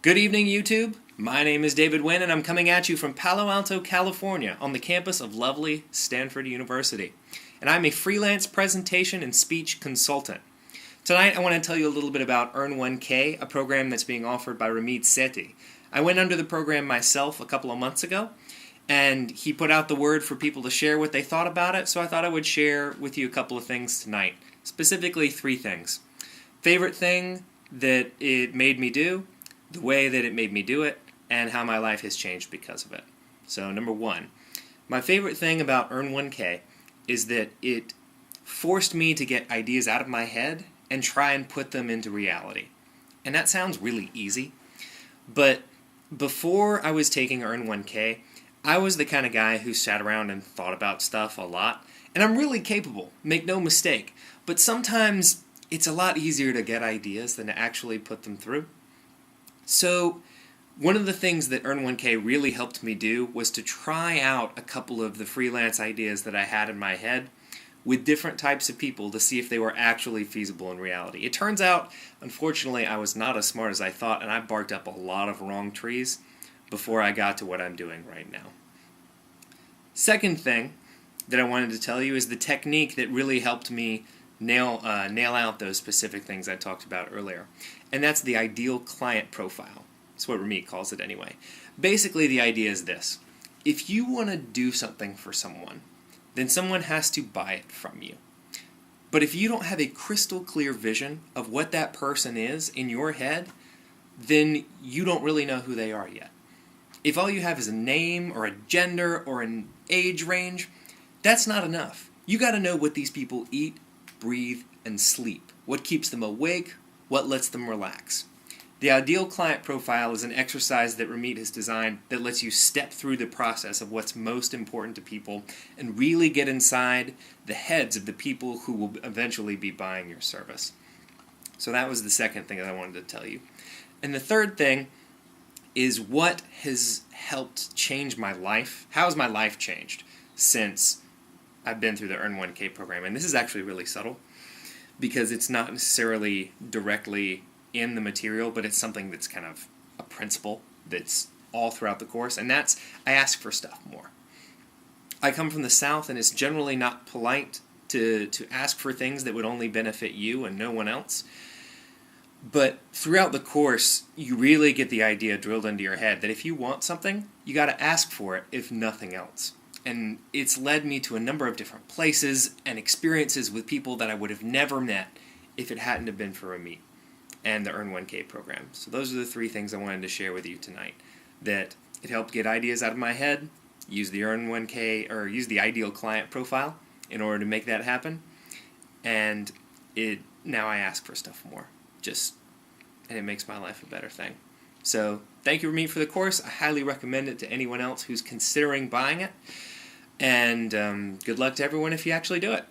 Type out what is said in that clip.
Good evening, YouTube. My name is David Wynn, and I'm coming at you from Palo Alto, California, on the campus of lovely Stanford University. And I'm a freelance presentation and speech consultant. Tonight, I want to tell you a little bit about Earn 1K, a program that's being offered by Ramit Sethi. I went under the program myself a couple of months ago, and he put out the word for people to share what they thought about it, so I thought I would share with you a couple of things tonight. Specifically, 3 things. Favorite thing that it made me do, the way that it made me do it, and how my life has changed because of it. So, number 1. My favorite thing about Earn 1K is that it forced me to get ideas out of my head and try and put them into reality. And that sounds really easy, but before I was taking Earn 1K, I was the kind of guy who sat around and thought about stuff a lot, and I'm really capable, make no mistake, but sometimes it's a lot easier to get ideas than to actually put them through. So, one of the things that Earn 1K really helped me do was to try out a couple of the freelance ideas that I had in my head with different types of people to see if they were actually feasible in reality. It turns out, unfortunately, I was not as smart as I thought, and I barked up a lot of wrong trees before I got to what I'm doing right now. Second thing that I wanted to tell you is the technique that really helped me nail out those specific things I talked about earlier. And that's the ideal client profile. That's what Ramit calls it anyway. Basically, the idea is this. If you want to do something for someone, then someone has to buy it from you. But if you don't have a crystal clear vision of what that person is in your head, then you don't really know who they are yet. If all you have is a name or a gender or an age range, that's not enough. You got to know what these people eat, breathe, and sleep. What keeps them awake, what lets them relax. The ideal client profile is an exercise that Ramit has designed that lets you step through the process of what's most important to people and really get inside the heads of the people who will eventually be buying your service. So that was the second thing that I wanted to tell you. And the third thing is what has helped change my life. How has my life changed since I've been through the Earn 1K program? And this is actually really subtle because it's not necessarily directly in the material, but it's something that's kind of a principle that's all throughout the course, and that's I ask for stuff more. I come from the South, and it's generally not polite to ask for things that would only benefit you and no one else. But throughout the course, you really get the idea drilled into your head that if you want something, you got to ask for it, if nothing else. And it's led me to a number of different places and experiences with people that I would have never met if it hadn't have been for Ramit and the Earn 1K program. So those are the 3 things I wanted to share with you tonight. That it helped get ideas out of my head, use the Earn 1K, or use the ideal client profile in order to make that happen, and now I ask for stuff more. And it makes my life a better thing. So thank you, Ramit, for the course. I highly recommend it to anyone else who's considering buying it, and good luck to everyone if you actually do it.